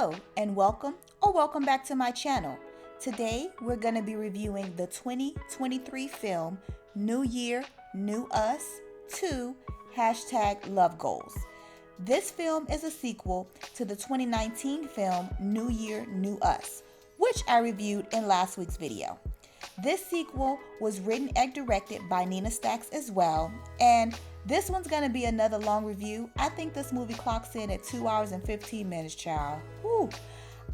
Hello and welcome or welcome back to my channel. Today we're going to be reviewing the 2023 film New Year, New Us 2 #Love Goals. This film is a sequel to the 2019 film New Year, New Us, which I reviewed in last week's video. This sequel was written and directed by Nina Stacks as well, and this one's going to be another long review. I think this movie clocks in at 2 hours and 15 minutes, child. Whew.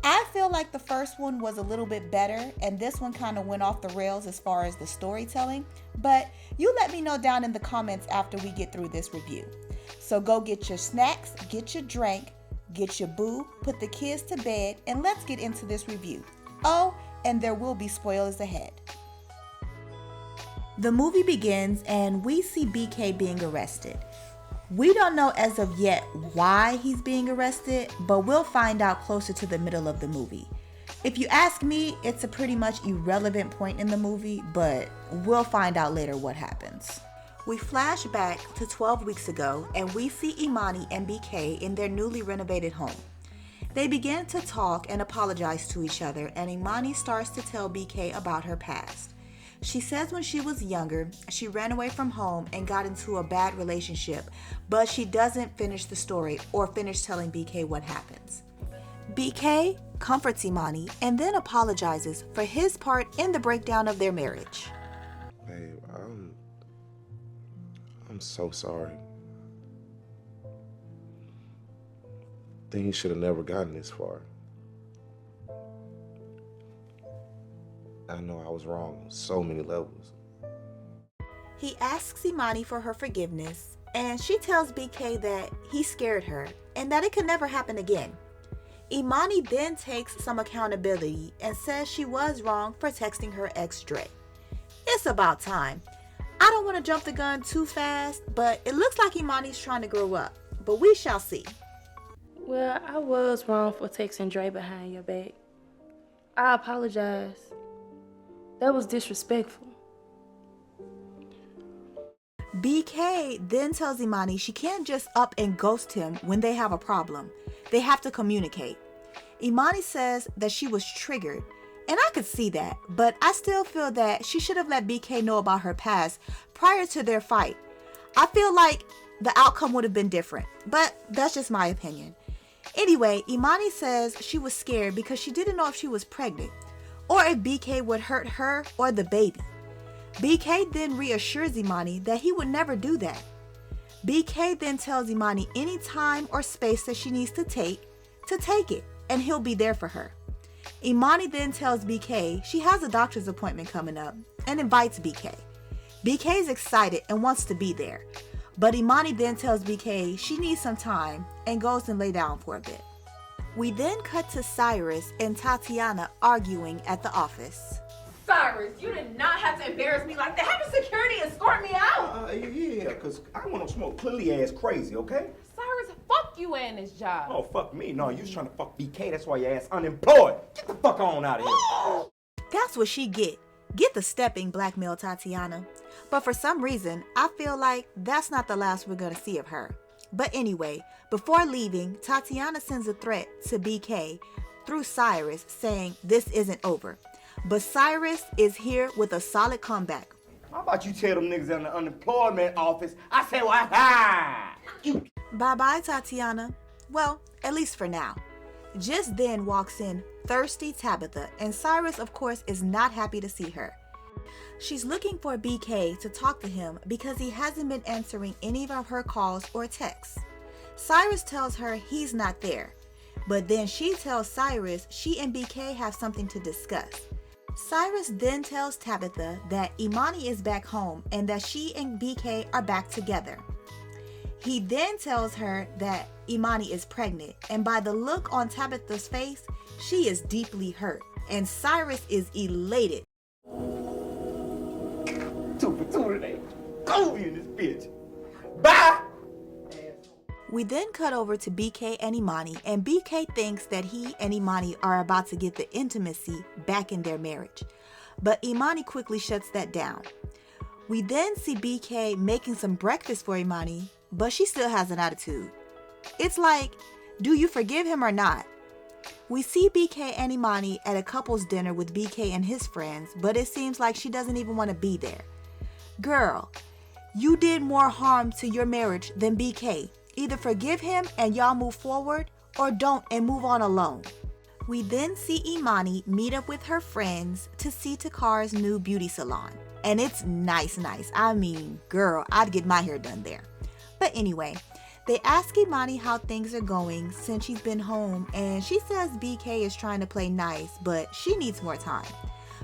I feel like the first one was a little bit better, and this one kind of went off the rails as far as the storytelling, but you let me know down in the comments after we get through this review. So go get your snacks, get your drink, get your boo, put the kids to bed, and let's get into this review. Oh, and there will be spoilers ahead. The movie begins and we see BK being arrested. We don't know as of yet why he's being arrested, but we'll find out closer to the middle of the movie. If you ask me, it's a pretty much irrelevant point in the movie, but we'll find out later what happens. We flash back to 12 weeks ago and we see Imani and BK in their newly renovated home. They begin to talk and apologize to each other, and Imani starts to tell BK about her past. She says when she was younger, she ran away from home and got into a bad relationship, but she doesn't finish the story or finish telling BK what happens. BK comforts Imani and then apologizes for his part in the breakdown of their marriage. Babe, I'm so sorry. Things should have never gotten this far. I know I was wrong on so many levels. He asks Imani for her forgiveness, and she tells BK that he scared her and that it could never happen again. Imani then takes some accountability and says she was wrong for texting her ex Dre. It's about time. I don't want to jump the gun too fast, but it looks like Imani's trying to grow up, but we shall see. Well, I was wrong for texting Dre behind your back. I apologize. That was disrespectful. BK then tells Imani she can't just up and ghost him when they have a problem. They have to communicate. Imani says that she was triggered, and I could see that, but I still feel that she should have let BK know about her past prior to their fight. I feel like the outcome would have been different, but that's just my opinion. Anyway, Imani says she was scared because she didn't know if she was pregnant or if BK would hurt her or the baby. BK then reassures Imani that he would never do that. BK then tells Imani any time or space that she needs to take it, and he'll be there for her. Imani then tells BK she has a doctor's appointment coming up and invites BK. BK is excited and wants to be there, but Imani then tells BK she needs some time and goes and lay down for a bit. We then cut to Cyrus and Tatiana arguing at the office. Cyrus, you did not have to embarrass me like that. Have a security escort me out. Yeah, because I don't want to smoke clearly ass crazy, okay? Cyrus, fuck you and this job. Oh, fuck me. No, you was trying to fuck BK. That's why your ass unemployed. Get the fuck on out of here. That's what she get. Get the stepping, blackmail Tatiana. But for some reason, I feel like that's not the last we're going to see of her. But anyway, before leaving, Tatiana sends a threat to BK through Cyrus saying this isn't over. But Cyrus is here with a solid comeback. How about you tell them niggas in the unemployment office, I said, well, ha! You. Bye-bye, Tatiana. Well, at least for now. Just then walks in thirsty Tabitha, and Cyrus, of course, is not happy to see her. She's looking for BK to talk to him because he hasn't been answering any of her calls or texts. Cyrus tells her he's not there, but then she tells Cyrus she and BK have something to discuss. Cyrus then tells Tabitha that Imani is back home and that she and BK are back together. He then tells her that Imani is pregnant, and by the look on Tabitha's face, she is deeply hurt, and Cyrus is elated. 2 for 2 today. Go in this bitch. Bye! We then cut over to BK and Imani, and BK thinks that he and Imani are about to get the intimacy back in their marriage. But Imani quickly shuts that down. We then see BK making some breakfast for Imani, but she still has an attitude. It's like, do you forgive him or not? We see BK and Imani at a couple's dinner with BK and his friends, but it seems like she doesn't even want to be there. Girl, you did more harm to your marriage than BK. Either forgive him and y'all move forward, or don't and move on alone. We then see Imani meet up with her friends to see Takar's new beauty salon. And it's nice. I mean, girl, I'd get my hair done there. But anyway, they ask Imani how things are going since she's been home, and she says BK is trying to play nice, but she needs more time.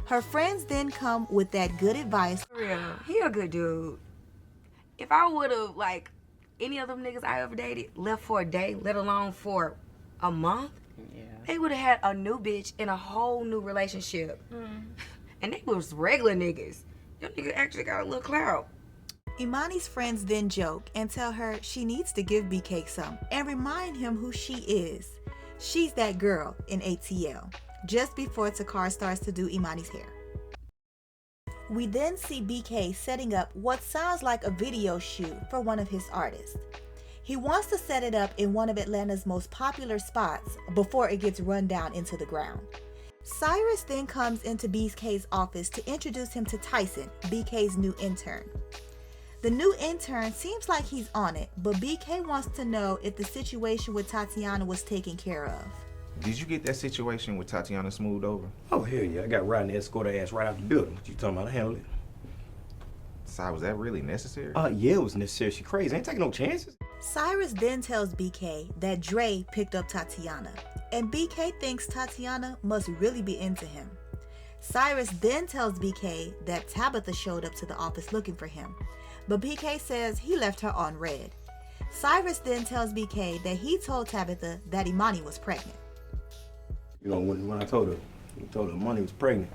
Her friends then come with that good advice. For real, he a good dude. If I would've, like, any of them niggas I ever dated left for a day, let alone for a month, they would've had a new bitch in a whole new relationship. And they was regular niggas. Them niggas actually got a little clout. Imani's friends then joke and tell her she needs to give BK some and remind him who she is. She's that girl in ATL, just before Takar starts to do Imani's hair. We then see BK setting up what sounds like a video shoot for one of his artists. He wants to set it up in one of Atlanta's most popular spots before it gets run down into the ground. Cyrus then comes into BK's office to introduce him to Tyson, BK's new intern. The new intern seems like he's on it, but BK wants to know if the situation with Tatiana was taken care of. Did you get that situation with Tatiana smoothed over? Oh, hell yeah. I got Rodney escort her ass right out the building. What you talking about? I handled it. Si, was that really necessary? Yeah, it was necessary. She crazy. Ain't taking no chances. Cyrus then tells BK that Dre picked up Tatiana, and BK thinks Tatiana must really be into him. Cyrus then tells BK that Tabitha showed up to the office looking for him, but BK says he left her on red. Cyrus then tells BK that he told Tabitha that Imani was pregnant. You know, when I told her Money was pregnant.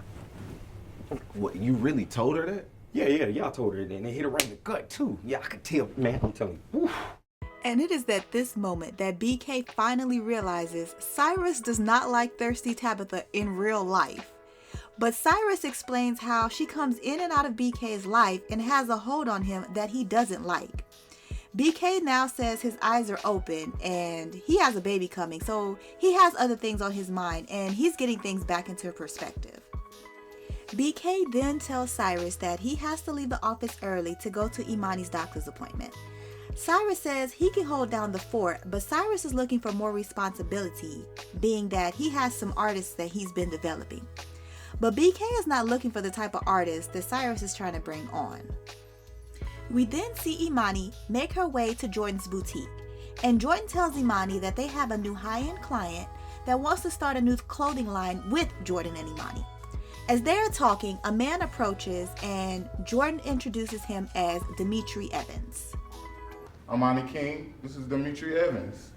What, you really told her that? Yeah, y'all told her, and they hit her right in the gut, too. Yeah, I could tell, man, I'm telling you. Oof. And it is at this moment that BK finally realizes Cyrus does not like thirsty Tabitha in real life. But Cyrus explains how she comes in and out of BK's life and has a hold on him that he doesn't like. BK now says his eyes are open and he has a baby coming, so he has other things on his mind and he's getting things back into perspective. BK then tells Cyrus that he has to leave the office early to go to Imani's doctor's appointment. Cyrus says he can hold down the fort, but Cyrus is looking for more responsibility, being that he has some artists that he's been developing. But BK is not looking for the type of artist that Cyrus is trying to bring on. We then see Imani make her way to Jordan's boutique, and Jordan tells Imani that they have a new high-end client that wants to start a new clothing line with Jordan and Imani. As they're talking, a man approaches and Jordan introduces him as Dimitri Evans. Imani King, this is Dimitri Evans.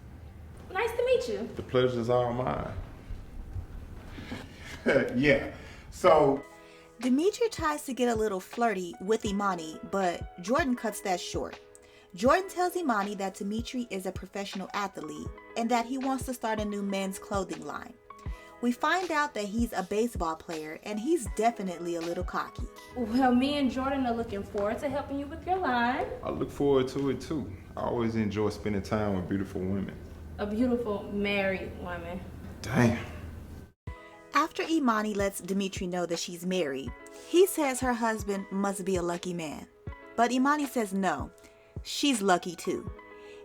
Nice to meet you. The pleasure's all mine. Yeah, so Dimitri tries to get a little flirty with Imani, but Jordan cuts that short. Jordan tells Imani that Dimitri is a professional athlete and that he wants to start a new men's clothing line. We find out that he's a baseball player and he's definitely a little cocky. Well, me and Jordan are looking forward to helping you with your line. I look forward to it too. I always enjoy spending time with beautiful women. A beautiful married woman. Damn. After Imani lets Dimitri know that she's married, he says her husband must be a lucky man. But Imani says no, she's lucky too.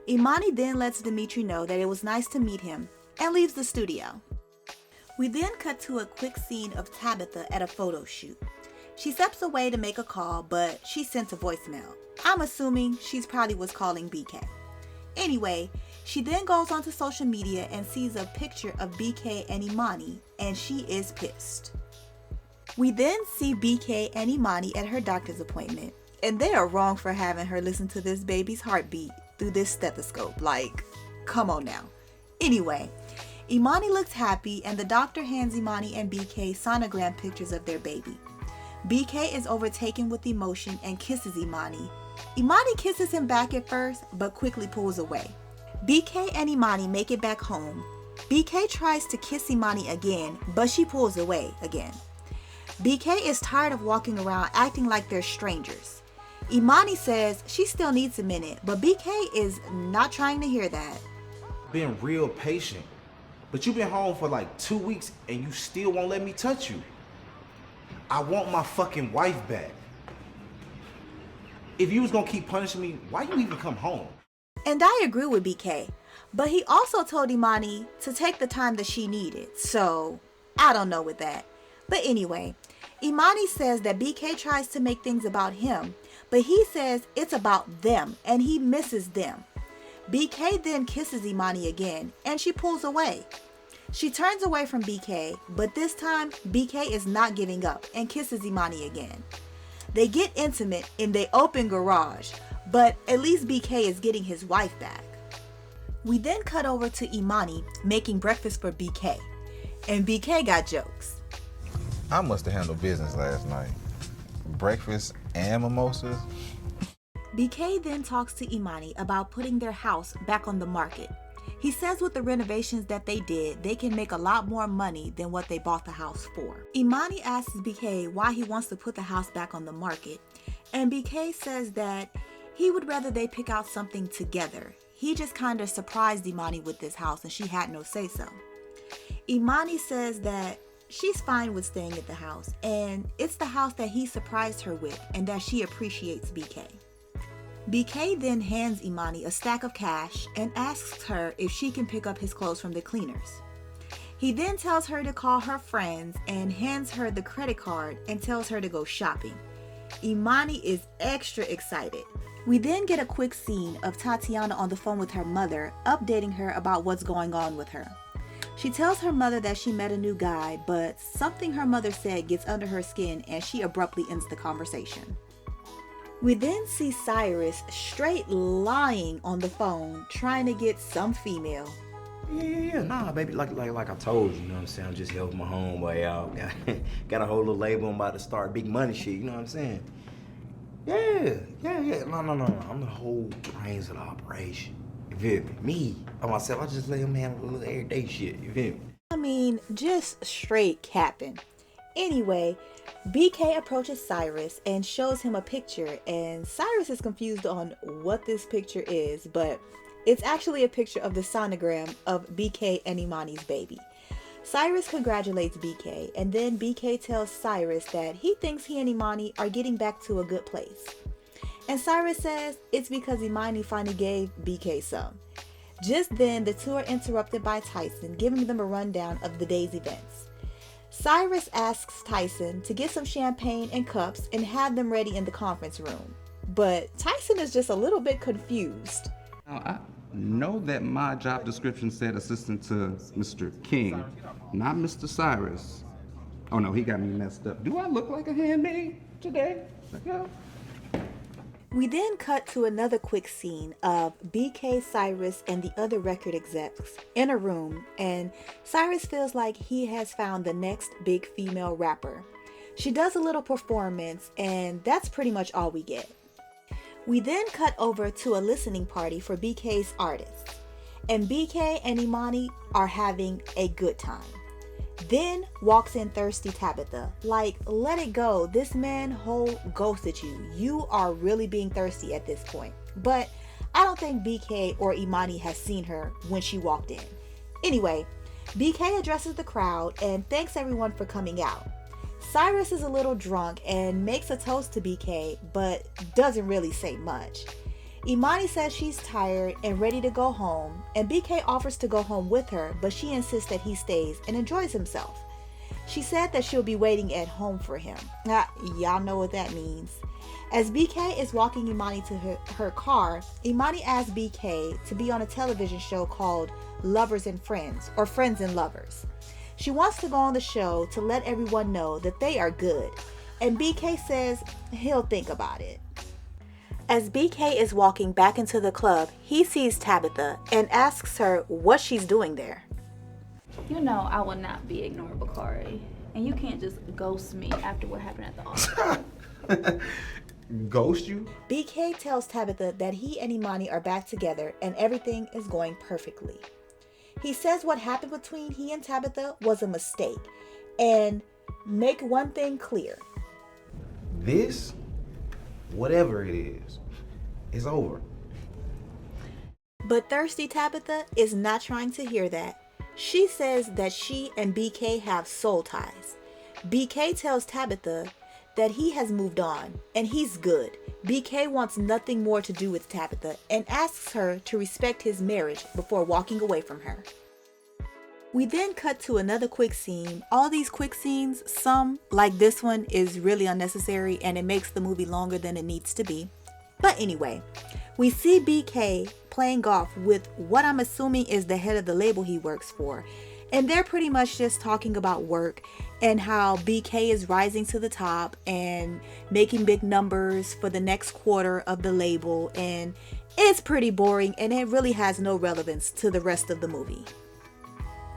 Imani then lets Dimitri know that it was nice to meet him and leaves the studio. We then cut to a quick scene of Tabitha at a photo shoot. She steps away to make a call, but she sent a voicemail. I'm assuming she's probably was calling BK. Anyway, she then goes onto social media and sees a picture of BK and Imani, and she is pissed. We then see BK and Imani at her doctor's appointment, and they are wrong for having her listen to this baby's heartbeat through this stethoscope. Like, come on now. Anyway, Imani looks happy, and the doctor hands Imani and BK sonogram pictures of their baby. BK is overtaken with emotion and kisses Imani. Imani kisses him back at first, but quickly pulls away. BK and Imani make it back home. BK tries to kiss Imani again, but she pulls away again. BK is tired of walking around acting like they're strangers. Imani says she still needs a minute, but BK is not trying to hear that. Been real patient. But you've been home for like 2 weeks and you still won't let me touch you. I want my fucking wife back. If you was gonna keep punishing me, why you even come home? And I agree with BK, but he also told Imani to take the time that she needed, so I don't know with that. But anyway, Imani says that BK tries to make things about him, but he says it's about them and he misses them. BK then kisses Imani again and she pulls away. She turns away from BK, but this time BK is not giving up and kisses Imani again. They get intimate in the open garage, but at least BK is getting his wife back. We then cut over to Imani making breakfast for BK, and BK got jokes. I must have handled business last night. Breakfast and mimosas. BK then talks to Imani about putting their house back on the market. He says with the renovations that they did, they can make a lot more money than what they bought the house for. Imani asks BK why he wants to put the house back on the market, and BK says that he would rather they pick out something together. He just kind of surprised Imani with this house and she had no say-so. Imani says that she's fine with staying at the house and it's the house that he surprised her with and that she appreciates BK. BK then hands Imani a stack of cash and asks her if she can pick up his clothes from the cleaners. He then tells her to call her friends and hands her the credit card and tells her to go shopping. Imani is extra excited. We then get a quick scene of Tatiana on the phone with her mother, updating her about what's going on with her. She tells her mother that she met a new guy, but something her mother said gets under her skin and she abruptly ends the conversation. We then see Cyrus straight lying on the phone, trying to get some female. Yeah, nah, baby, like I told you, you know what I'm saying? I'm just helping my homeboy out. Got a whole little label, I'm about to start big money shit, you know what I'm saying? Yeah. No. I'm the whole brains of the operation. You feel me? Me, by myself, I just let him handle the little everyday shit, you feel me? I mean, just straight capping. Anyway, BK approaches Cyrus and shows him a picture, and Cyrus is confused on what this picture is, but it's actually a picture of the sonogram of BK and Imani's baby. Cyrus congratulates BK, and then BK tells Cyrus that he thinks he and Imani are getting back to a good place. And Cyrus says it's because Imani finally gave BK some. Just then, the two are interrupted by Tyson, giving them a rundown of the day's events. Cyrus asks Tyson to get some champagne and cups and have them ready in the conference room. But Tyson is just a little bit confused. Now, I know that my job description said assistant to Mr. King, not Mr. Cyrus. Oh no, he got me messed up. Do I look like a handmaid today? Yeah. We then cut to another quick scene of BK, Cyrus, and the other record execs in a room, and Cyrus feels like he has found the next big female rapper. She does a little performance, and that's pretty much all we get. We then cut over to a listening party for BK's artists, and BK and Imani are having a good time. Then walks in thirsty Tabitha. Like, let it go. This man whole ghosted you. You are really being thirsty at this point. But I don't think BK or Imani has seen her when she walked in. Anyway, BK addresses the crowd and thanks everyone for coming out. Cyrus is a little drunk and makes a toast to BK, but doesn't really say much. Imani says she's tired and ready to go home, and BK offers to go home with her, but she insists that he stays and enjoys himself. She said that she'll be waiting at home for him. Y'all know what that means. As BK is walking Imani to her car, Imani asks BK to be on a television show called Lovers and Friends, or Friends and Lovers. She wants to go on the show to let everyone know that they are good, and BK says he'll think about it. As BK is walking back into the club, he sees Tabitha and asks her what she's doing there. You know I will not be ignoring Bakari, and you can't just ghost me after what happened at the office. Ghost you? BK tells Tabitha that he and Imani are back together and everything is going perfectly. He says what happened between he and Tabitha was a mistake, and make one thing clear. This, whatever it is over. But thirsty Tabitha is not trying to hear that. She says that she and BK have soul ties. BK tells Tabitha that he has moved on and he's good. BK wants nothing more to do with Tabitha and asks her to respect his marriage before walking away from her. We then cut to another quick scene. All these quick scenes, some, like this one, is really unnecessary and it makes the movie longer than it needs to be. But anyway, we see BK playing golf with what I'm assuming is the head of the label he works for. And they're pretty much just talking about work and how BK is rising to the top and making big numbers for the next quarter of the label. And it's pretty boring and it really has no relevance to the rest of the movie.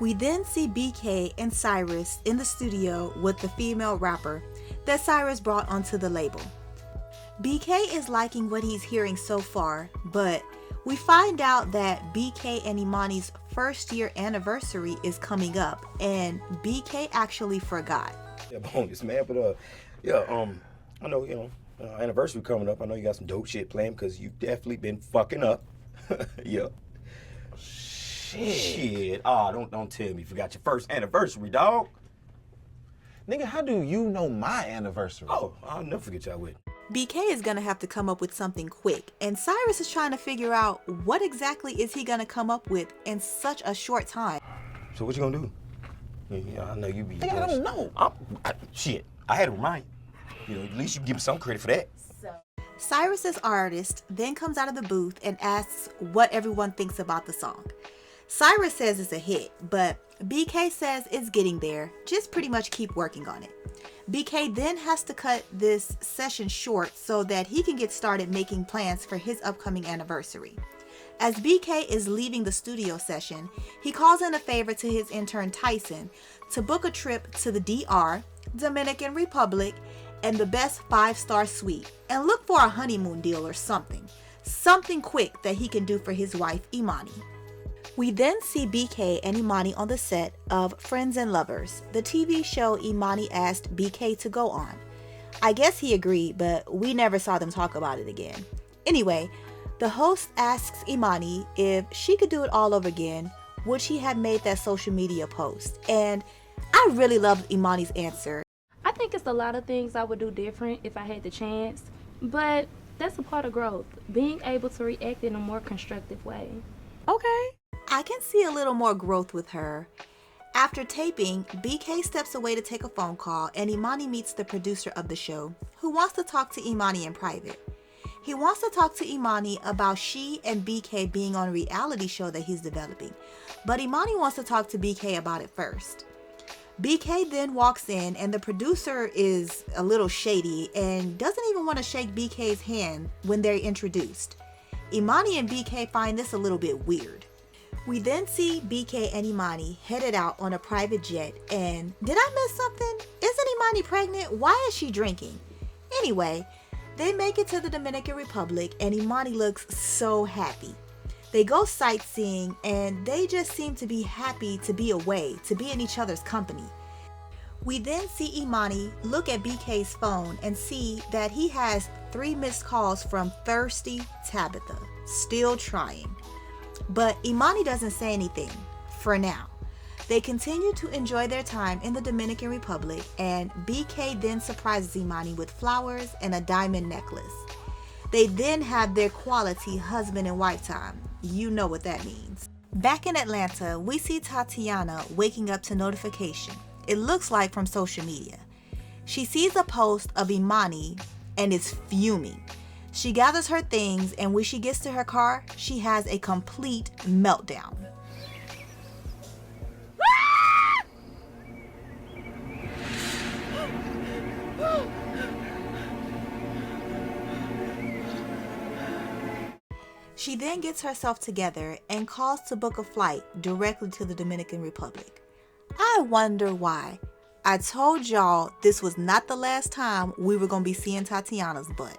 We then see BK and Cyrus in the studio with the female rapper that Cyrus brought onto the label. BK is liking what he's hearing so far, but we find out that BK and Imani's first year anniversary is coming up, and BK actually forgot. Yeah, bonus, man. But I know, anniversary coming up. I know you got some dope shit planned because you definitely been fucking up. Yeah. Shit. Oh, don't tell me you forgot your first anniversary, dog. Nigga, how do you know my anniversary? Oh, I'll never forget y'all with. BK is gonna have to come up with something quick, and Cyrus is trying to figure out what exactly is he gonna come up with in such a short time. So what you gonna do? Yeah, I know you be. Nigga, I don't know. Shit, I had to remind you. At least you can give me some credit for that. Cyrus's artist then comes out of the booth and asks what everyone thinks about the song. Cyrus says it's a hit, but BK says it's getting there. Just pretty much keep working on it. BK then has to cut this session short so that he can get started making plans for his upcoming anniversary. As BK is leaving the studio session, he calls in a favor to his intern Tyson to book a trip to the DR, Dominican Republic, and the best 5-star suite, and look for a honeymoon deal or something quick that he can do for his wife Imani. We then see BK and Imani on the set of Friends and Lovers, the TV show Imani asked BK to go on. I guess he agreed, but we never saw them talk about it again. Anyway, the host asks Imani if she could do it all over again, would she have made that social media post? And I really loved Imani's answer. I think it's a lot of things I would do different if I had the chance, but that's a part of growth, being able to react in a more constructive way. Okay. I can see a little more growth with her. After taping, BK steps away to take a phone call and Imani meets the producer of the show, who wants to talk to Imani in private. He wants to talk to Imani about she and BK being on a reality show that he's developing, but Imani wants to talk to BK about it first. BK then walks in and the producer is a little shady and doesn't even want to shake BK's hand when they're introduced. Imani and BK find this a little bit weird. We then see BK and Imani headed out on a private jet, and did I miss something? Isn't Imani pregnant? Why is she drinking? Anyway, they make it to the Dominican Republic and Imani looks so happy. They go sightseeing and they just seem to be happy to be away, to be in each other's company. We then see Imani look at BK's phone and see that he has 3 missed calls from thirsty Tabitha, still trying. But Imani doesn't say anything, for now. They continue to enjoy their time in the Dominican Republic, and BK then surprises Imani with flowers and a diamond necklace. They then have their quality husband and wife time. You know what that means. Back in Atlanta, we see Tatiana waking up to notification. It looks like from social media. She sees a post of Imani and is fuming. She gathers her things, and when she gets to her car, she has a complete meltdown. She then gets herself together and calls to book a flight directly to the Dominican Republic. I wonder why. I told y'all this was not the last time we were going to be seeing Tatiana's butt.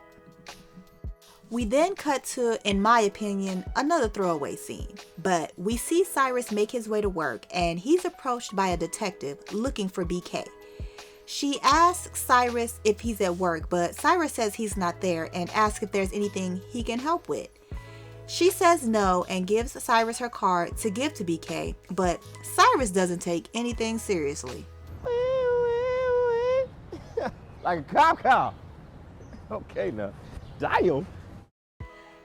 We then cut to, in my opinion, another throwaway scene. But we see Cyrus make his way to work and he's approached by a detective looking for BK. She asks Cyrus if he's at work, but Cyrus says he's not there and asks if there's anything he can help with. She says no and gives Cyrus her card to give to BK, but Cyrus doesn't take anything seriously. Like a cop car. Okay, now. Damn.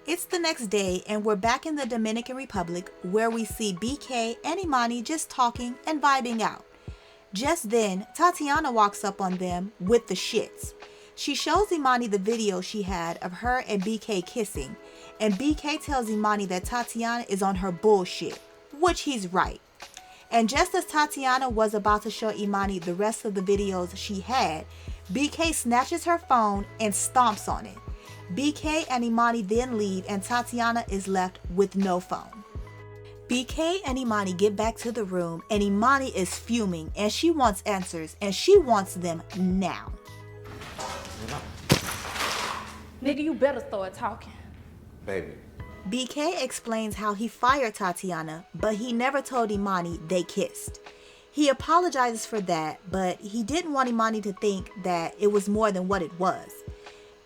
It's the next day and we're back in the Dominican Republic where we see BK and Imani just talking and vibing out. Just then, Tatiana walks up on them with the shits. She shows Imani the video she had of her and BK kissing, and BK tells Imani that Tatiana is on her bullshit, which he's right. And just as Tatiana was about to show Imani the rest of the videos she had, BK snatches her phone and stomps on it. BK and Imani then leave and Tatiana is left with no phone. BK and Imani get back to the room and Imani is fuming and she wants answers and she wants them now. Nigga, you better start talking. Baby. BK explains how he fired Tatiana, but he never told Imani they kissed. He apologizes for that, but he didn't want Imani to think that it was more than what it was.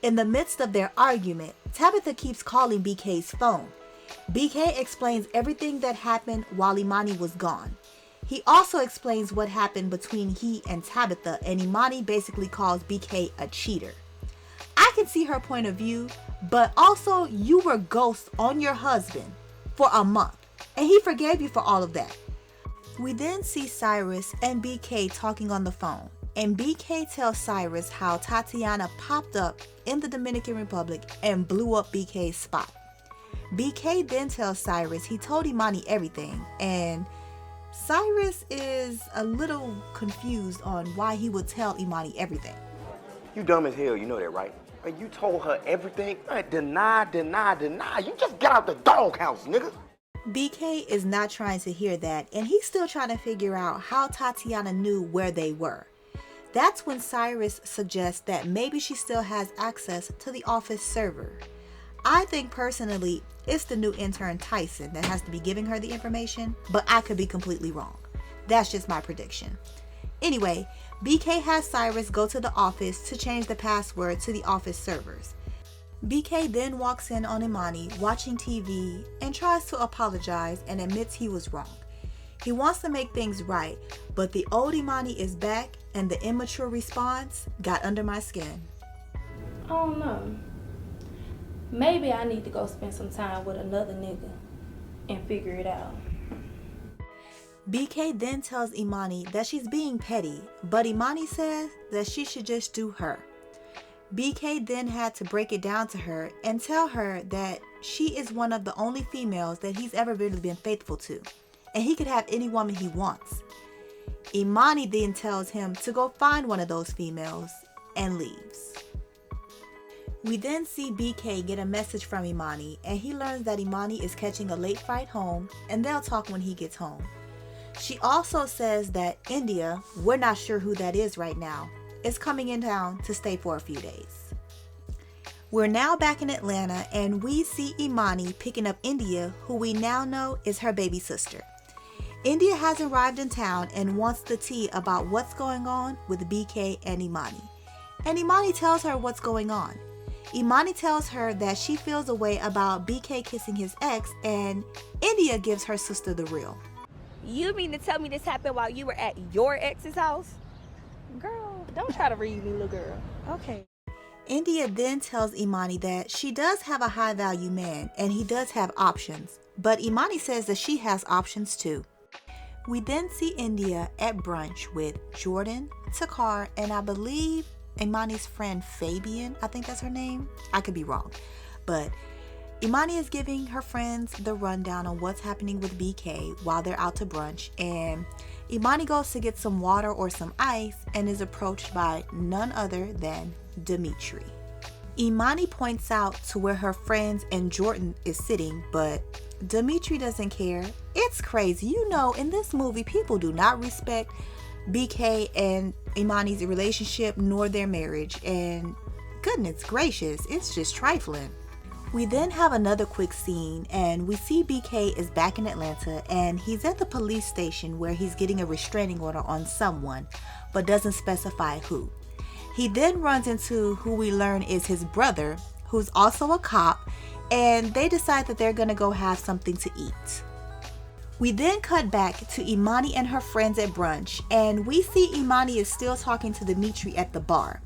In the midst of their argument, Tabitha keeps calling BK's phone. BK explains everything that happened while Imani was gone. He also explains what happened between he and Tabitha, and Imani basically calls BK a cheater. I can see her point of view, but also you were ghost on your husband for a month, and he forgave you for all of that. We then see Cyrus and BK talking on the phone, and BK tells Cyrus how Tatiana popped up in the Dominican Republic and blew up BK's spot. BK then tells Cyrus he told Imani everything, and Cyrus is a little confused on why he would tell Imani everything. You dumb as hell, you know that, right? And you told her everything? Deny. You just got out the doghouse, nigga. BK is not trying to hear that, and he's still trying to figure out how Tatiana knew where they were. That's when Cyrus suggests that maybe she still has access to the office server. I think personally it's the new intern Tyson that has to be giving her the information, but I could be completely wrong. That's just my prediction. Anyway, BK has Cyrus go to the office to change the password to the office servers. BK then walks in on Imani watching TV and tries to apologize and admits he was wrong. He wants to make things right, but the old Imani is back and the immature response got under my skin. I don't know. Maybe I need to go spend some time with another nigga and figure it out. BK then tells Imani that she's being petty, but Imani says that she should just do her. BK then had to break it down to her and tell her that she is one of the only females that he's ever really been faithful to, and he could have any woman he wants. Imani then tells him to go find one of those females and leaves. We then see BK get a message from Imani, and he learns that Imani is catching a late flight home and they'll talk when he gets home. She also says that India, we're not sure who that is right now, is coming in town to stay for a few days. We're now back in Atlanta and we see Imani picking up India, who we now know is her baby sister. India has arrived in town and wants the tea about what's going on with BK and Imani. And Imani tells her what's going on. Imani tells her that she feels a way about BK kissing his ex, and India gives her sister the real. You mean to tell me this happened while you were at your ex's house? Girl, don't try to read me, little girl. Okay. India then tells Imani that she does have a high value man and he does have options, but Imani says that she has options too. We then see India at brunch with Jordan, Takar, and I believe Imani's friend Fabian. I think that's her name. I could be wrong. But Imani is giving her friends the rundown on what's happening with BK while they're out to brunch, and Imani goes to get some water or some ice and is approached by none other than Dimitri. Imani points out to where her friends and Jordan is sitting, but Dimitri doesn't care. It's crazy. You know, in this movie, people do not respect BK and Imani's relationship nor their marriage, and goodness gracious, it's just trifling. We then have another quick scene and we see BK is back in Atlanta and he's at the police station where he's getting a restraining order on someone, but doesn't specify who. He then runs into who we learn is his brother, who's also a cop, and they decide that they're gonna go have something to eat. We then cut back to Imani and her friends at brunch, and we see Imani is still talking to Dimitri at the bar.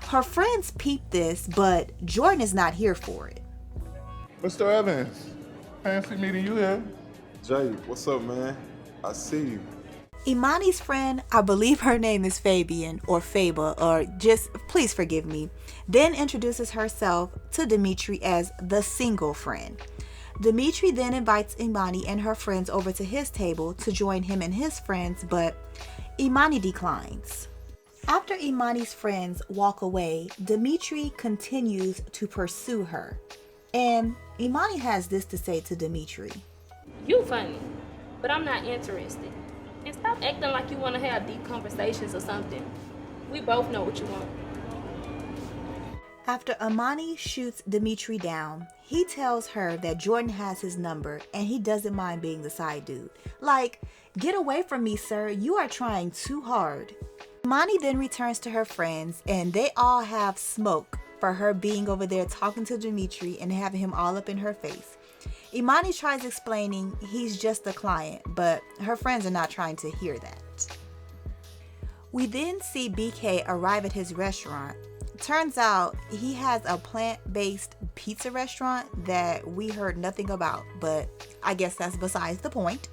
Her friends peep this, but Jordan is not here for it. Mr. Evans, fancy meeting you here. Jay, what's up, man? I see you. Imani's friend, I believe her name is Fabian or Faba, or just please forgive me, then introduces herself to Dimitri as the single friend. Dimitri then invites Imani and her friends over to his table to join him and his friends, but Imani declines. After Imani's friends walk away, Dimitri continues to pursue her. And Imani has this to say to Dimitri. You funny, but I'm not interested. And stop acting like you want to have deep conversations or something. We both know what you want. After Imani shoots Dimitri down, he tells her that Jordan has his number and he doesn't mind being the side dude. Like, get away from me, sir. You are trying too hard. Imani then returns to her friends and they all have smoke for her being over there talking to Dimitri and having him all up in her face. Imani tries explaining he's just a client, but her friends are not trying to hear that. We then see BK arrive at his restaurant. Turns out he has a plant-based pizza restaurant that we heard nothing about, but I guess that's besides the point.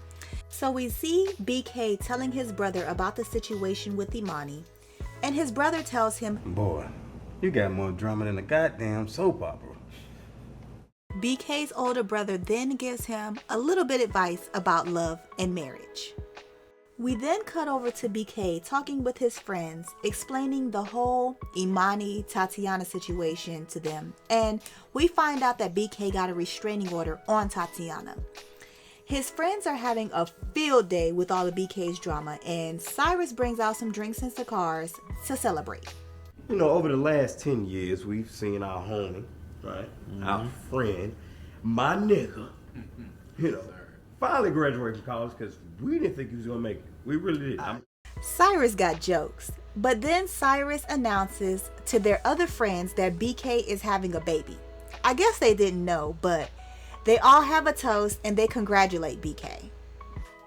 So we see BK telling his brother about the situation with Imani, and his brother tells him, Boy, you got more drama than a goddamn soap opera. BK's older brother then gives him a little bit of advice about love and marriage. We then cut over to BK talking with his friends, explaining the whole Imani Tatiana situation to them, and we find out that BK got a restraining order on Tatiana. His friends are having a field day with all of BK's drama, and Cyrus brings out some drinks and cigars to celebrate. You know, over the last 10 years, we've seen our homie, right? Our friend, my nigga, you know, finally graduate from college because we didn't think he was going to make it. We really did. Cyrus got jokes, but then Cyrus announces to their other friends that BK is having a baby. I guess they didn't know, but they all have a toast and they congratulate BK.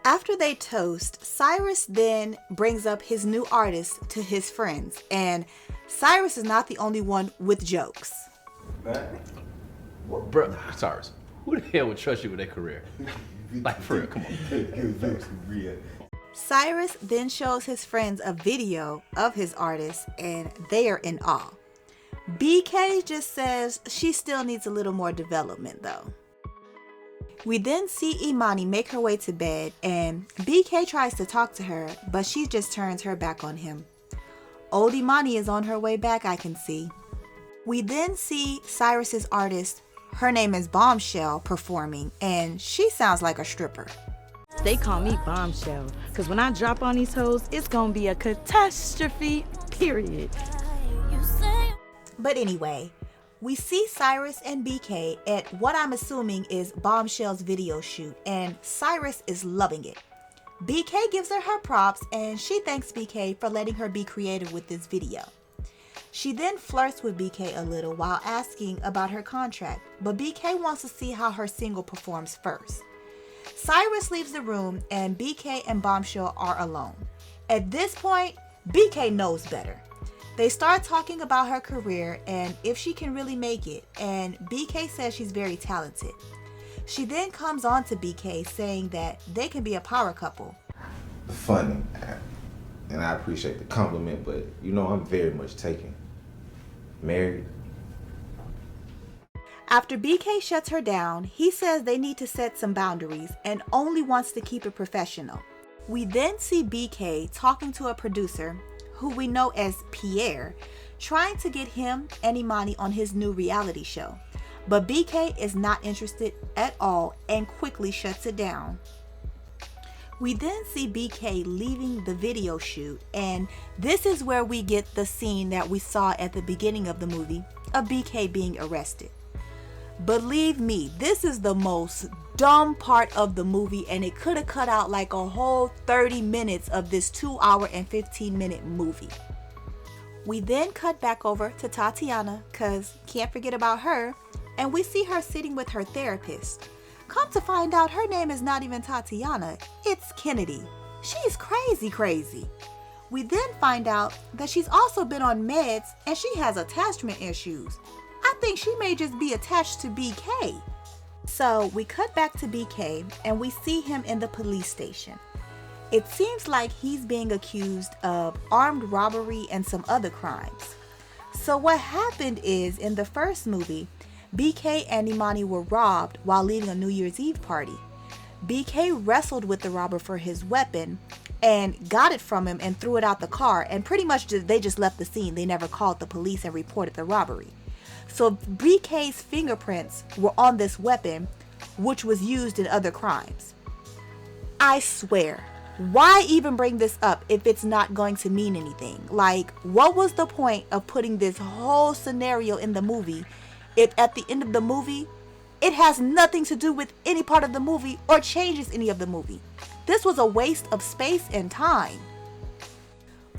After they toast, Cyrus then brings up his new artist to his friends, and Cyrus is not the only one with jokes. Well, bro, Cyrus, who the hell would trust you with their career? Like, for real, come on. Cyrus then shows his friends a video of his artist, and they are in awe. BK just says she still needs a little more development though. We then see Imani make her way to bed, and BK tries to talk to her, but she just turns her back on him. Old Imani is on her way back, I can see. We then see Cyrus's artist, her name is Bombshell, performing, and she sounds like a stripper. They call me Bombshell, because when I drop on these hoes, it's gonna be a catastrophe, period. But anyway, we see Cyrus and BK at what I'm assuming is Bombshell's video shoot, and Cyrus is loving it. BK gives her props, and she thanks BK for letting her be creative with this video. She then flirts with BK a little while asking about her contract, but BK wants to see how her single performs first. Cyrus leaves the room and BK and Bombshell are alone. At this point, BK knows better. They start talking about her career and if she can really make it, and BK says she's very talented. She then comes on to BK saying that they can be a power couple. Funny, and I appreciate the compliment, but you know I'm very much taken. Married. After BK shuts her down, he says they need to set some boundaries and only wants to keep it professional. We then see BK talking to a producer, who we know as Pierre, trying to get him and Imani on his new reality show. But BK is not interested at all and quickly shuts it down. We then see BK leaving the video shoot, and this is where we get the scene that we saw at the beginning of the movie of BK being arrested. Believe me, this is the most dumb part of the movie, and it could have cut out like a whole 30 minutes of this 2-hour and 15-minute movie. We then cut back over to Tatiana, cause can't forget about her, and we see her sitting with her therapist. Come to find out, her name is not even Tatiana, it's Kennedy. She's crazy. We then find out that she's also been on meds and she has attachment issues. I think she may just be attached to BK. So we cut back to BK and we see him in the police station. It seems like he's being accused of armed robbery and some other crimes. So what happened is, in the first movie, BK and Imani were robbed while leaving a New Year's Eve party. BK wrestled with the robber for his weapon and got it from him and threw it out the car, and pretty much they just left the scene. They never called the police and reported the robbery. So BK's fingerprints were on this weapon, which was used in other crimes. I swear, why even bring this up if it's not going to mean anything? Like, what was the point of putting this whole scenario in the movie if at the end of the movie it has nothing to do with any part of the movie or changes any of the movie? This was a waste of space and time.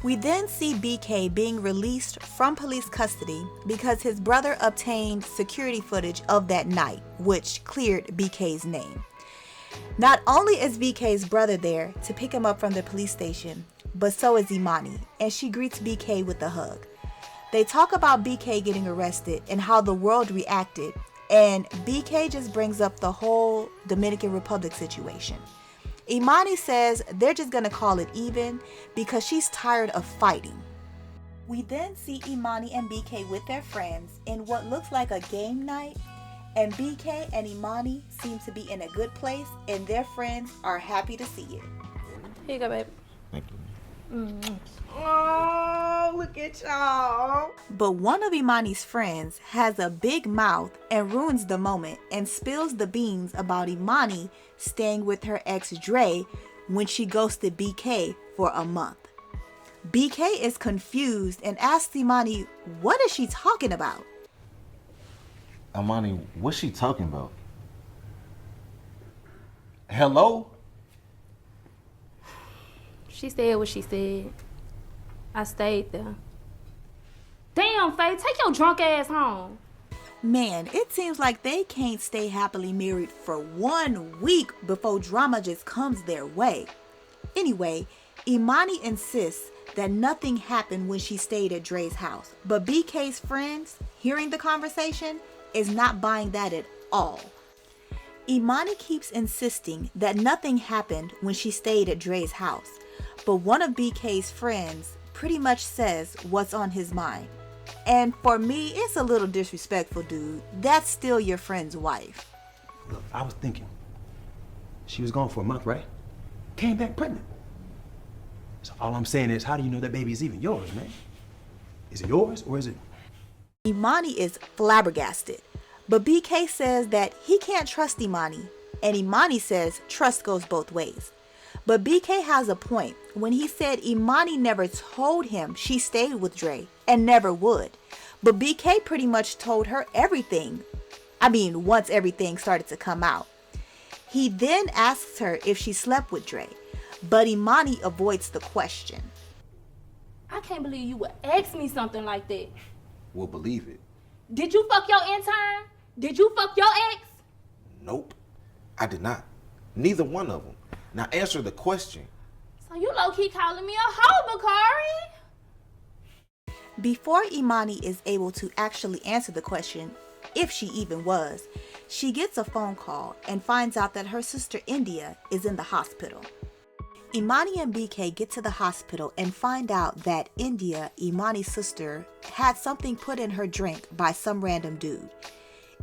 We then see BK being released from police custody because his brother obtained security footage of that night, which cleared BK's name. Not only is BK's brother there to pick him up from the police station, but so is Imani, and she greets BK with a hug. They talk about BK getting arrested and how the world reacted, and BK just brings up the whole Dominican Republic situation. Imani says they're just gonna call it even because she's tired of fighting. We then see Imani and BK with their friends in what looks like a game night, and BK and Imani seem to be in a good place, and their friends are happy to see it. Here you go, babe. Thank you. Oh, look at y'all. But one of Imani's friends has a big mouth and ruins the moment and spills the beans about Imani staying with her ex Dre when she ghosted BK for a month. BK is confused and asks Imani, what is she talking about? Imani, what's she talking about? Hello? She said what she said. I stayed there. Damn, Faye, take your drunk ass home. Man, it seems like they can't stay happily married for 1 week before drama just comes their way. Anyway, Imani insists that nothing happened when she stayed at Dre's house, but BK's friends, hearing the conversation, is not buying that at all. Imani keeps insisting that nothing happened when she stayed at Dre's house, but one of BK's friends pretty much says what's on his mind. And for me, it's a little disrespectful, dude. That's still your friend's wife. Look, I was thinking, she was gone for a month, right? Came back pregnant. So all I'm saying is, how do you know that baby is even yours, man? Is it yours or is it? Imani is flabbergasted, but BK says that he can't trust Imani, and Imani says trust goes both ways. But BK has a point when he said Imani never told him she stayed with Dre and never would. But BK pretty much told her everything. I mean, once everything started to come out. He then asks her if she slept with Dre, but Imani avoids the question. I can't believe you would ask me something like that. We'll believe it. Did you fuck your intern? Did you fuck your ex? Nope, I did not. Neither one of them. Now answer the question. So you low-key calling me a hoe, Bakari? Before Imani is able to actually answer the question, if she even was, she gets a phone call and finds out that her sister India is in the hospital. Imani and BK get to the hospital and find out that India, Imani's sister, had something put in her drink by some random dude.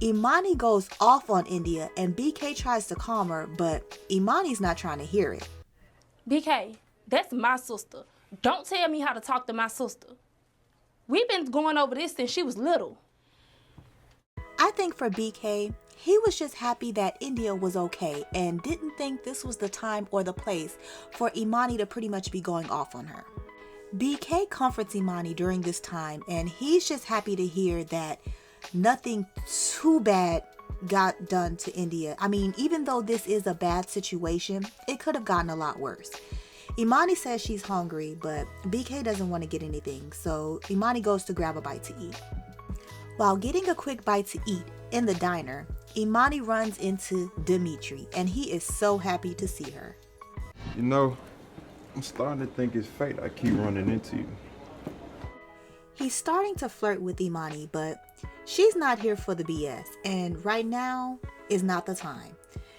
Imani goes off on India and BK tries to calm her, but Imani's not trying to hear it. BK, that's my sister. Don't tell me how to talk to my sister. We've been going over this since she was little. I think for BK, he was just happy that India was okay and didn't think this was the time or the place for Imani to pretty much be going off on her. BK comforts Imani during this time, and he's just happy to hear that nothing too bad got done to India. I mean, even though this is a bad situation, it could have gotten a lot worse. Imani says she's hungry, but BK doesn't want to get anything, so Imani goes to grab a bite to eat. While getting a quick bite to eat, in the diner, Imani runs into Dimitri, and he is so happy to see her. You know, I'm starting to think it's fate I keep running into you. He's starting to flirt with Imani, but she's not here for the BS, and right now is not the time.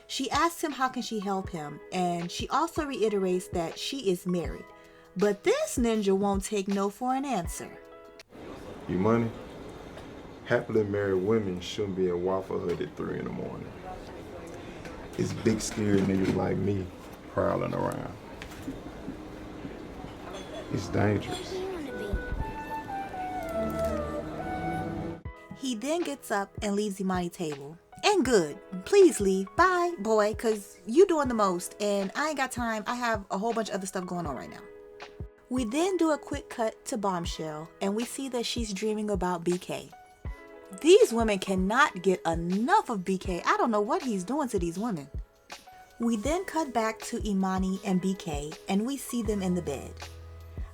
She asks him how can she help him, and she also reiterates that she is married. But this ninja won't take no for an answer. Imani, happily married women shouldn't be at Waffle Hut at 3 in the morning. It's big scary niggas like me prowling around. It's dangerous. He then gets up and leaves Imani's table. And good. Please leave. Bye, boy, because you doing the most, and I ain't got time. I have a whole bunch of other stuff going on right now. We then do a quick cut to Bombshell, and we see that she's dreaming about BK. These women cannot get enough of BK. I don't know what he's doing to these women. We then cut back to Imani and BK, and we see them in the bed.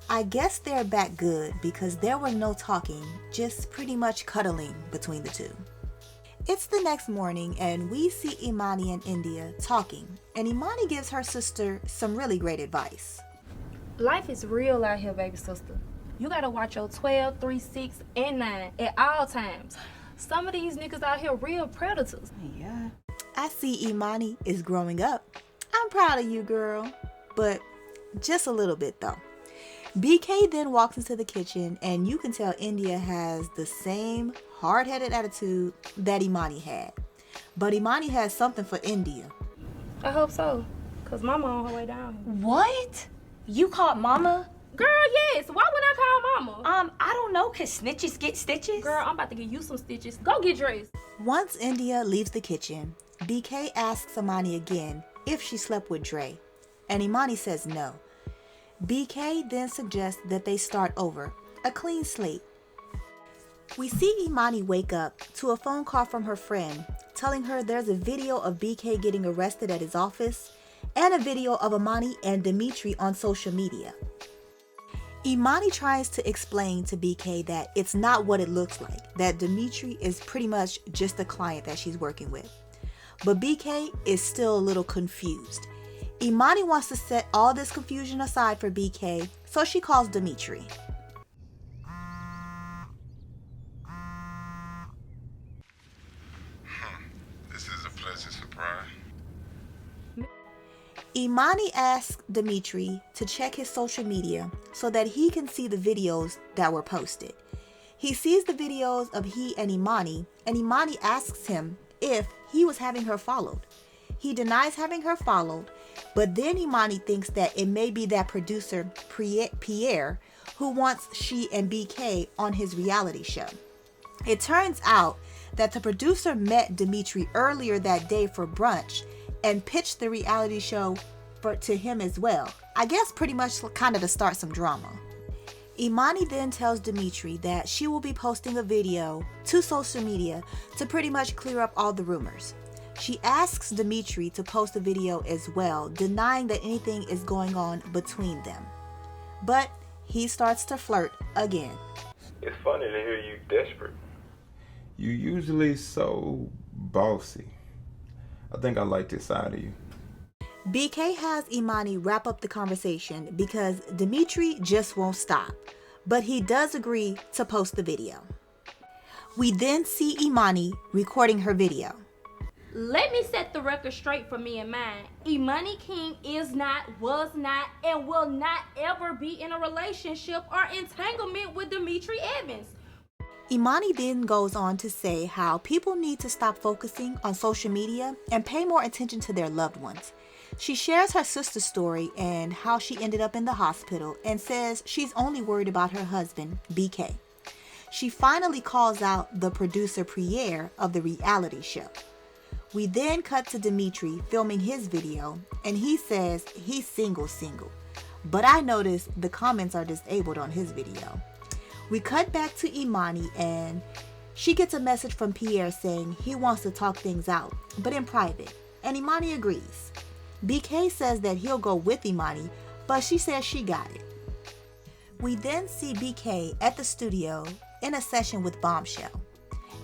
I guess they're back good because there was no talking, just pretty much cuddling between the two. It's the next morning, and we see Imani and India talking, and Imani gives her sister some really great advice. Life is real out here, baby sister. You gotta watch your 12, 3, 6, and 9 at all times. Some of these niggas out here real predators. Yeah. I see Imani is growing up. I'm proud of you, girl. But just a little bit, though. BK then walks into the kitchen, and you can tell India has the same hard-headed attitude that Imani had. But Imani has something for India. I hope so, because mama on her way down. What? You called mama? Girl, yes. Why would I call mama? I don't know, cause snitches get stitches. Girl, I'm about to give you some stitches. Go get dressed. Once India leaves the kitchen, BK asks Imani again if she slept with Dre, and Imani says no. BK then suggests that they start over, a clean slate. We see Imani wake up to a phone call from her friend telling her there's a video of BK getting arrested at his office and a video of Imani and Dimitri on social media. Imani tries to explain to BK that it's not what it looks like, that Dimitri is pretty much just a client that she's working with. But BK is still a little confused. Imani wants to set all this confusion aside for BK, so she calls Dimitri. This is a pleasant surprise. Imani asks Dimitri to check his social media so that he can see the videos that were posted. He sees the videos of he and Imani asks him if he was having her followed. He denies having her followed, but then Imani thinks that it may be that producer Pierre who wants she and BK on his reality show. It turns out that the producer met Dimitri earlier that day for brunch and pitched the reality show to him as well. I guess pretty much kind of to start some drama. Imani then tells Dimitri that she will be posting a video to social media to pretty much clear up all the rumors. She asks Dimitri to post a video as well, denying that anything is going on between them. But he starts to flirt again. It's funny to hear you desperate. You usually so bossy. I think I like this side of you. BK has Imani wrap up the conversation because Dimitri just won't stop, but he does agree to post the video. We then see Imani recording her video. Let me set the record straight for me and mine. Imani King is not, was not, and will not ever be in a relationship or entanglement with Dimitri Evans. Imani then goes on to say how people need to stop focusing on social media and pay more attention to their loved ones. She shares her sister's story and how she ended up in the hospital and says she's only worried about her husband, BK. She finally calls out the producer Pierre of the reality show. We then cut to Dimitri filming his video, and he says he's single. But I noticed the comments are disabled on his video. We cut back to Imani, and she gets a message from Pierre saying he wants to talk things out, but in private, and Imani agrees. BK says that he'll go with Imani, but she says she got it. We then see BK at the studio in a session with Bombshell.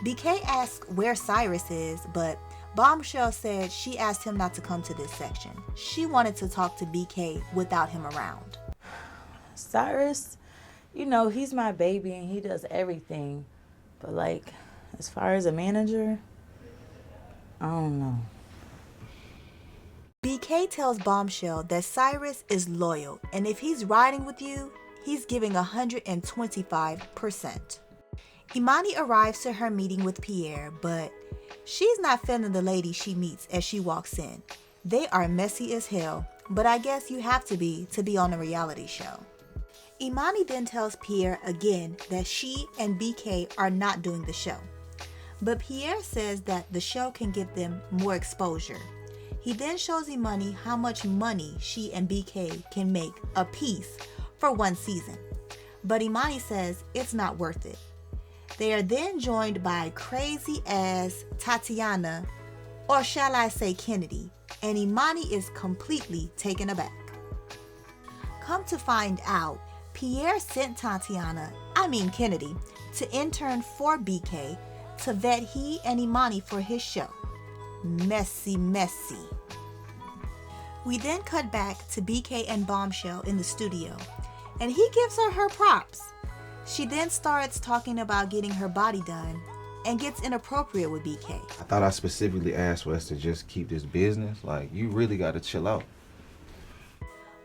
BK asks where Cyrus is, but Bombshell said she asked him not to come to this section. She wanted to talk to BK without him around. Cyrus, you know, he's my baby and he does everything. But like, as far as a manager, I don't know. BK tells Bombshell that Cyrus is loyal, and if he's riding with you, he's giving 125%. Imani arrives to her meeting with Pierre, but she's not feeling the lady she meets as she walks in. They are messy as hell, but I guess you have to be on a reality show. Imani then tells Pierre again that she and BK are not doing the show. But Pierre says that the show can give them more exposure. He then shows Imani how much money she and BK can make a piece for one season. But Imani says it's not worth it. They are then joined by crazy ass Tatiana, or shall I say Kennedy, and Imani is completely taken aback. Come to find out, Pierre sent Kennedy, to intern for BK to vet he and Imani for his show. Messy. We then cut back to BK and Bombshell in the studio, and he gives her props. She then starts talking about getting her body done and gets inappropriate with BK. I thought I specifically asked for us to just keep this business. Like, you really got to chill out.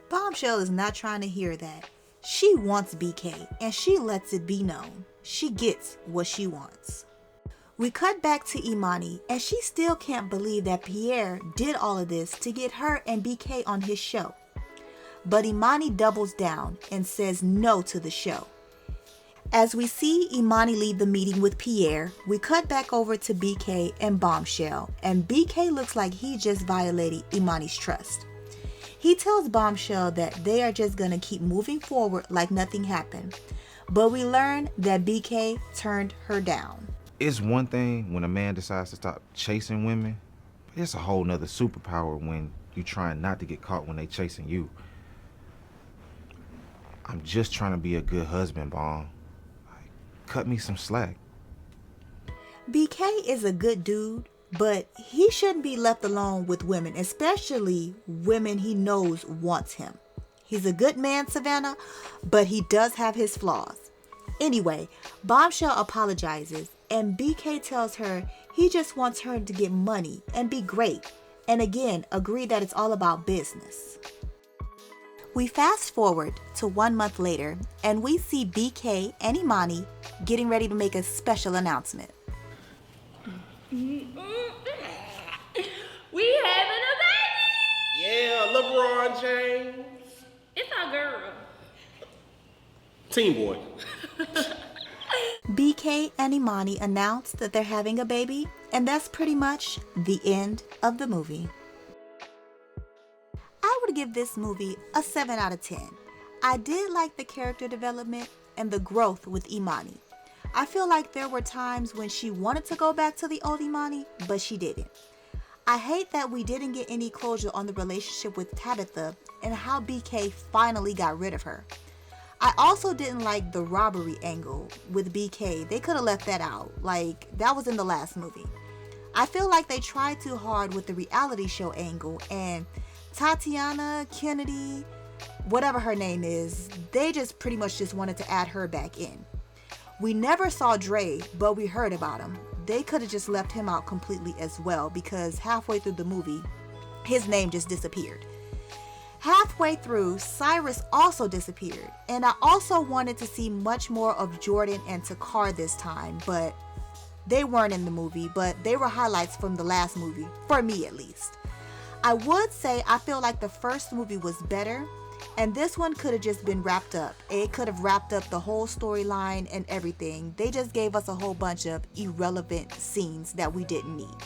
Bombshell is not trying to hear that. She wants BK, and she lets it be known. She gets what she wants. We cut back to Imani, and she still can't believe that Pierre did all of this to get her and BK on his show. But Imani doubles down and says no to the show. As we see Imani leave the meeting with Pierre, we cut back over to BK and Bombshell, and BK looks like he just violated Imani's trust. He tells Bombshell that they are just gonna keep moving forward like nothing happened, but we learn that BK turned her down. It's one thing when a man decides to stop chasing women, but it's a whole nother superpower when you trying not to get caught when they chasing you. I'm just trying to be a good husband, Bomb. Like, cut me some slack. BK is a good dude, but he shouldn't be left alone with women, especially women he knows wants him. He's a good man, Savannah, but he does have his flaws. Anyway, Bombshell apologizes, and BK tells her he just wants her to get money and be great, and again, agree that it's all about business. We fast forward to 1 month later, and we see BK and Imani getting ready to make a special announcement. We having a baby! Yeah, LeBron James. It's our girl. Team boy. BK and Imani announced that they're having a baby, and that's pretty much the end of the movie. I would give this movie a 7 out of 10. I did like the character development and the growth with Imani. I feel like there were times when she wanted to go back to the old Imani, but she didn't. I hate that we didn't get any closure on the relationship with Tabitha and how BK finally got rid of her. I also didn't like the robbery angle with BK. They could have left that out. Like, that was in the last movie. I feel like they tried too hard with the reality show angle, and Tatiana, Kennedy, whatever her name is, they just pretty much just wanted to add her back in. We never saw Dre, but we heard about him. They could have just left him out completely as well, because halfway through the movie, his name just disappeared. Halfway through, Cyrus also disappeared, and I also wanted to see much more of Jordan and Takar this time, but they weren't in the movie, but they were highlights from the last movie, for me at least. I would say I feel like the first movie was better, and this one could have just been wrapped up. It could have wrapped up the whole storyline and everything. They just gave us a whole bunch of irrelevant scenes that we didn't need.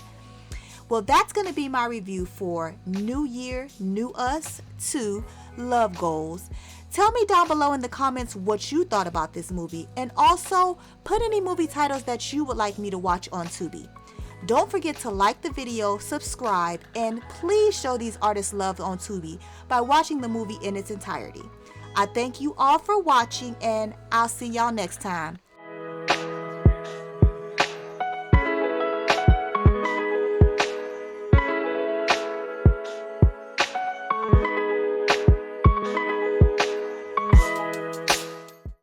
Well, that's going to be my review for New Year, New Us 2 Love Goals. Tell me down below in the comments what you thought about this movie, and also put any movie titles that you would like me to watch on Tubi. Don't forget to like the video, subscribe, and please show these artists love on Tubi by watching the movie in its entirety. I thank you all for watching, and I'll see y'all next time.